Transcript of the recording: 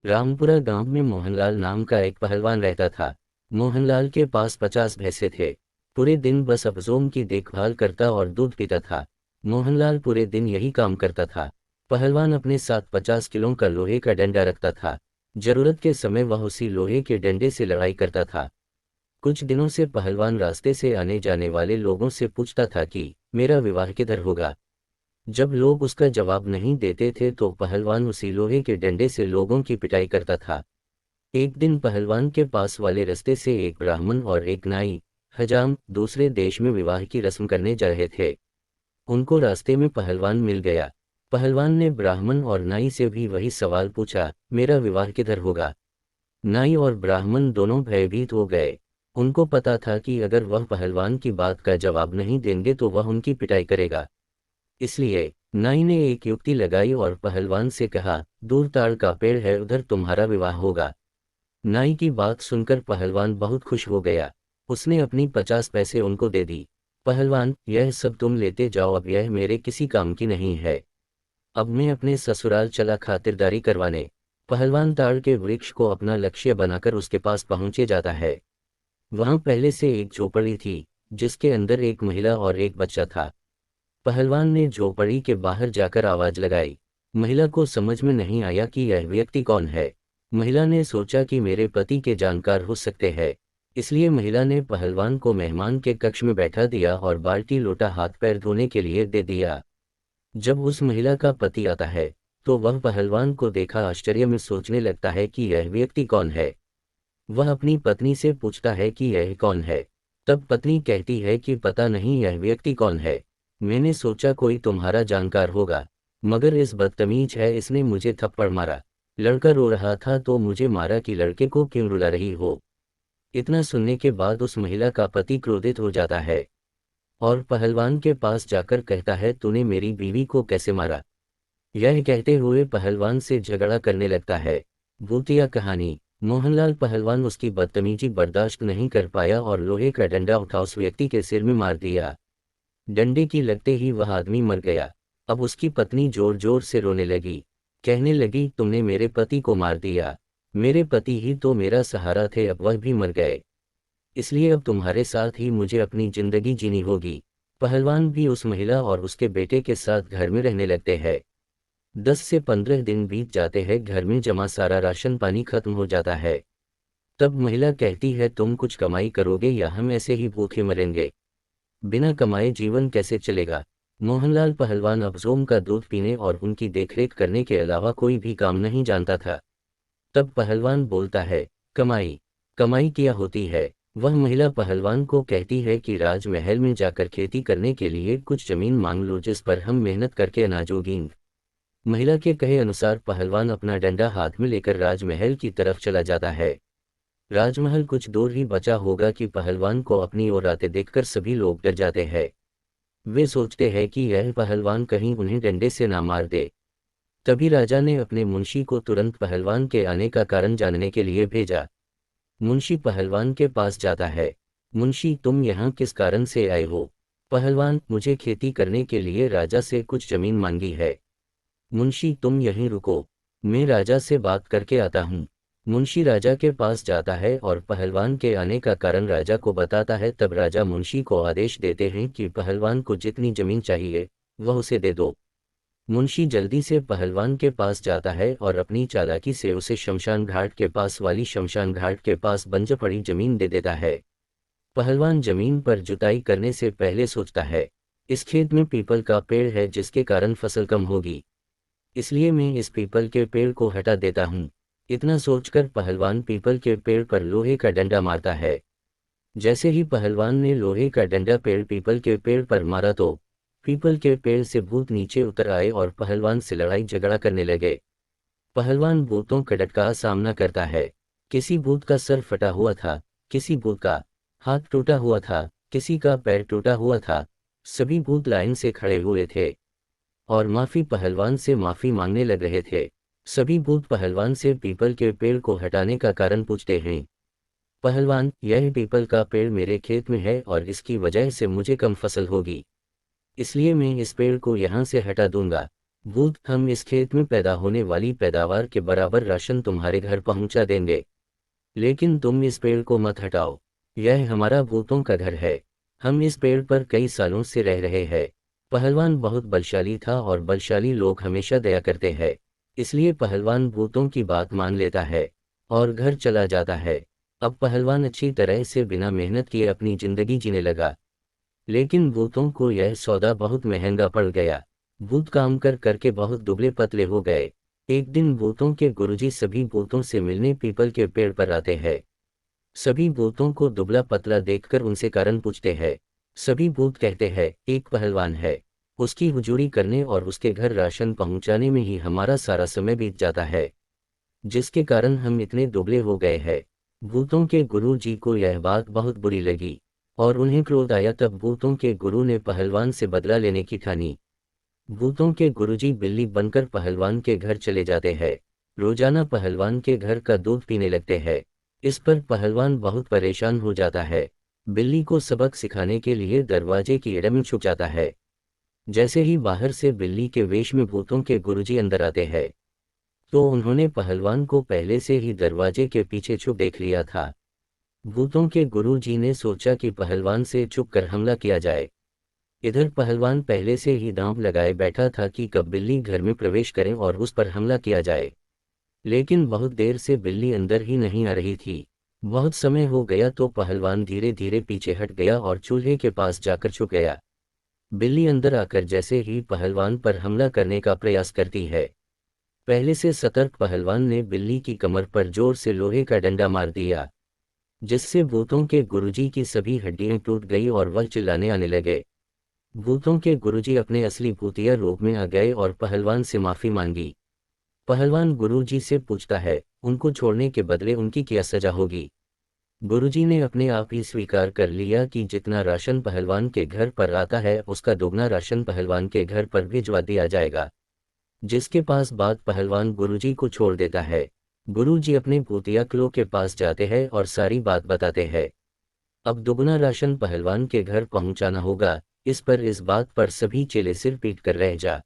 रामपुरा गांव में मोहनलाल नाम का एक पहलवान रहता था। मोहनलाल के पास 50 भैंसे थे। पूरे दिन बस अफजों की देखभाल करता और दूध पीता था। मोहनलाल पूरे दिन यही काम करता था। पहलवान अपने साथ 50 किलो का लोहे का डंडा रखता था। जरूरत के समय वह उसी लोहे के डंडे से लड़ाई करता था। कुछ दिनों से पहलवान रास्ते से आने जाने वाले लोगों से पूछता था कि मेरा विवाह किधर होगा। जब लोग उसका जवाब नहीं देते थे तो पहलवान उसी लोहे के डंडे से लोगों की पिटाई करता था। एक दिन पहलवान के पास वाले रास्ते से एक ब्राह्मण और एक नाई हजाम दूसरे देश में विवाह की रस्म करने जा रहे थे। उनको रास्ते में पहलवान मिल गया। पहलवान ने ब्राह्मण और नाई से भी वही सवाल पूछा, मेरा विवाह किधर होगा। नाई और ब्राह्मण दोनों भयभीत हो गए। उनको पता था कि अगर वह पहलवान की बात का जवाब नहीं देंगे तो वह उनकी पिटाई करेगा। इसलिए नाई ने एक युक्ति लगाई और पहलवान से कहा, दूर ताड़ का पेड़ है, उधर तुम्हारा विवाह होगा। नाई की बात सुनकर पहलवान बहुत खुश हो गया। उसने अपनी 50 पैसे उनको दे दी। पहलवान, यह सब तुम लेते जाओ, अब यह मेरे किसी काम की नहीं है। अब मैं अपने ससुराल चला खातिरदारी करवाने। पहलवान ताड़ के वृक्ष को अपना लक्ष्य बनाकर उसके पास पहुंचे जाता है। वहां पहले से एक झोपड़ी थी, जिसके अंदर एक महिला और एक बच्चा था। पहलवान ने झोपड़ी के बाहर जाकर आवाज लगाई। महिला को समझ में नहीं आया कि यह व्यक्ति कौन है। महिला ने सोचा कि मेरे पति के जानकार हो सकते हैं। इसलिए महिला ने पहलवान को मेहमान के कक्ष में बैठा दिया और बाल्टी लोटा हाथ पैर धोने के लिए दे दिया। जब उस महिला का पति आता है तो वह पहलवान को देखा आश्चर्य में सोचने लगता है कि यह व्यक्ति कौन है। वह अपनी पत्नी से पूछता है कि यह कौन है। तब पत्नी कहती है कि पता नहीं यह व्यक्ति कौन है। मैंने सोचा कोई तुम्हारा जानकार होगा, मगर इस बदतमीज है, इसने मुझे थप्पड़ मारा। लड़का रो रहा था तो मुझे मारा कि लड़के को क्यों रुला रही हो। इतना सुनने के बाद उस महिला का पति क्रोधित हो जाता है और पहलवान के पास जाकर कहता है, तूने मेरी बीवी को कैसे मारा। यह कहते हुए पहलवान से झगड़ा करने लगता है। भूतिया कहानी। मोहनलाल पहलवान उसकी बदतमीजी बर्दाश्त नहीं कर पाया और लोहे का डंडा उठा उस व्यक्ति के सिर में मार दिया। डंडे की लगते ही वह आदमी मर गया। अब उसकी पत्नी जोर जोर से रोने लगी। कहने लगी, तुमने मेरे पति को मार दिया। मेरे पति ही तो मेरा सहारा थे, अब वह भी मर गए। इसलिए अब तुम्हारे साथ ही मुझे अपनी जिंदगी जीनी होगी। पहलवान भी उस महिला और उसके बेटे के साथ घर में रहने लगते हैं। 10 से 15 दिन बीत जाते हैं, घर में जमा सारा राशन पानी खत्म हो जाता है। तब महिला कहती है, तुम कुछ कमाई करोगे या हम ऐसे ही भूखे मरेंगे। बिना कमाए जीवन कैसे चलेगा। मोहनलाल पहलवान अफजों का दूध पीने और उनकी देखरेख करने के अलावा कोई भी काम नहीं जानता था। तब पहलवान बोलता है, कमाई कमाई क्या होती है। वह महिला पहलवान को कहती है कि राजमहल में जाकर खेती करने के लिए कुछ जमीन मांग लो, जिस पर हम मेहनत करके अनाज उगेंगे। महिला के कहे अनुसार पहलवान अपना डंडा हाथ में लेकर राजमहल की तरफ चला जाता है। राजमहल कुछ दूर ही बचा होगा कि पहलवान को अपनी ओर आते देखकर सभी लोग डर जाते हैं। वे सोचते हैं कि यह पहलवान कहीं उन्हें डंडे से ना मार दे। तभी राजा ने अपने मुंशी को तुरंत पहलवान के आने का कारण जानने के लिए भेजा। मुंशी पहलवान के पास जाता है। मुंशी, तुम यहाँ किस कारण से आए हो। पहलवान, मुझे खेती करने के लिए राजा से कुछ जमीन मांगी है। मुंशी, तुम यहीं रुको, मैं राजा से बात करके आता हूँ। मुंशी राजा के पास जाता है और पहलवान के आने का कारण राजा को बताता है। तब राजा मुंशी को आदेश देते हैं कि पहलवान को जितनी जमीन चाहिए वह उसे दे दो। मुंशी जल्दी से पहलवान के पास जाता है और अपनी चालाकी से उसे शमशान घाट के पास वाली शमशान घाट के पास बंजर पड़ी जमीन दे देता है। पहलवान जमीन पर जुताई करने से पहले सोचता है, इस खेत में पीपल का पेड़ है जिसके कारण फसल कम होगी, इसलिए मैं इस पीपल के पेड़ को हटा देता हूँ। इतना सोचकर पहलवान पीपल के पेड़ पर लोहे का डंडा मारता है। जैसे ही पहलवान ने लोहे का डंडा पीपल के पेड़ पर मारा तो पीपल के पेड़ से भूत नीचे उतर आए और पहलवान से लड़ाई झगड़ा करने लगे। पहलवान भूतों का डट सामना करता है। किसी भूत का सर फटा हुआ था, किसी भूत का हाथ टूटा हुआ था, किसी का पैर टूटा हुआ था। सभी भूत लाइन से खड़े हुए थे और पहलवान से माफी मांगने लग रहे थे। सभी भूत पहलवान से पीपल के पेड़ को हटाने का कारण पूछते हैं। पहलवान, यह पीपल का पेड़ मेरे खेत में है और इसकी वजह से मुझे कम फसल होगी, इसलिए मैं इस पेड़ को यहाँ से हटा दूंगा। भूत, हम इस खेत में पैदा होने वाली पैदावार के बराबर राशन तुम्हारे घर पहुंचा देंगे, लेकिन तुम इस पेड़ को मत हटाओ। यह हमारा भूतों का घर है। हम इस पेड़ पर कई सालों से रह रहे हैं। पहलवान बहुत बलशाली था और बलशाली लोग हमेशा दया करते हैं। इसलिए पहलवान भूतों की बात मान लेता है और घर चला जाता है। अब पहलवान अच्छी तरह से बिना मेहनत किए अपनी जिंदगी जीने लगा। लेकिन भूतों को यह सौदा बहुत महंगा पड़ गया। भूत काम कर करके बहुत दुबले पतले हो गए। एक दिन भूतों के गुरुजी सभी भूतों से मिलने पीपल के पेड़ पर आते हैं। सभी भूतों को दुबला पतला देखकर उनसे कारण पूछते हैं। सभी भूत कहते हैं, एक पहलवान है, उसकी हुजूरी करने और उसके घर राशन पहुंचाने में ही हमारा सारा समय बीत जाता है, जिसके कारण हम इतने दुबले हो गए हैं। भूतों के गुरु जी को यह बात बहुत बुरी लगी और उन्हें क्रोध आया। तब भूतों के गुरु ने पहलवान से बदला लेने की ठानी। भूतों के गुरुजी बिल्ली बनकर पहलवान के घर चले जाते हैं। रोजाना पहलवान के घर का दूध पीने लगते हैं। इस पर पहलवान बहुत परेशान हो जाता है। बिल्ली को सबक सिखाने के लिए दरवाजे की एड़ में छुप जाता है। जैसे ही बाहर से बिल्ली के वेश में भूतों के गुरुजी अंदर आते हैं, तो उन्होंने पहलवान को पहले से ही दरवाजे के पीछे छुप देख लिया था। भूतों के गुरुजी ने सोचा कि पहलवान से छुप कर हमला किया जाए। इधर पहलवान पहले से ही दांव लगाए बैठा था कि कब बिल्ली घर में प्रवेश करें और उस पर हमला किया जाए। लेकिन बहुत देर से बिल्ली अंदर ही नहीं आ रही थी। बहुत समय हो गया तो पहलवान धीरे धीरे पीछे हट गया और चूल्हे के पास जाकर छुप गया। बिल्ली अंदर आकर जैसे ही पहलवान पर हमला करने का प्रयास करती है, पहले से सतर्क पहलवान ने बिल्ली की कमर पर जोर से लोहे का डंडा मार दिया, जिससे भूतों के गुरुजी की सभी हड्डियां टूट गई और वह चिल्लाने आने लगे। भूतों के गुरुजी अपने असली भूतिया रूप में आ गए और पहलवान से माफी मांगी। पहलवान गुरुजी से पूछता है, उनको छोड़ने के बदले उनकी क्या सजा होगी। गुरुजी ने अपने आप ही स्वीकार कर लिया कि जितना राशन पहलवान के घर पर आता है उसका दोगुना राशन पहलवान के घर पर भिजवा दिया जाएगा। जिसके पास बात पहलवान गुरुजी को छोड़ देता है। गुरुजी अपने भूतिया क्लो के पास जाते हैं और सारी बात बताते हैं। अब दोगुना राशन पहलवान के घर पहुंचाना होगा। इस बात पर सभी चेले सिर पीट कर रह जा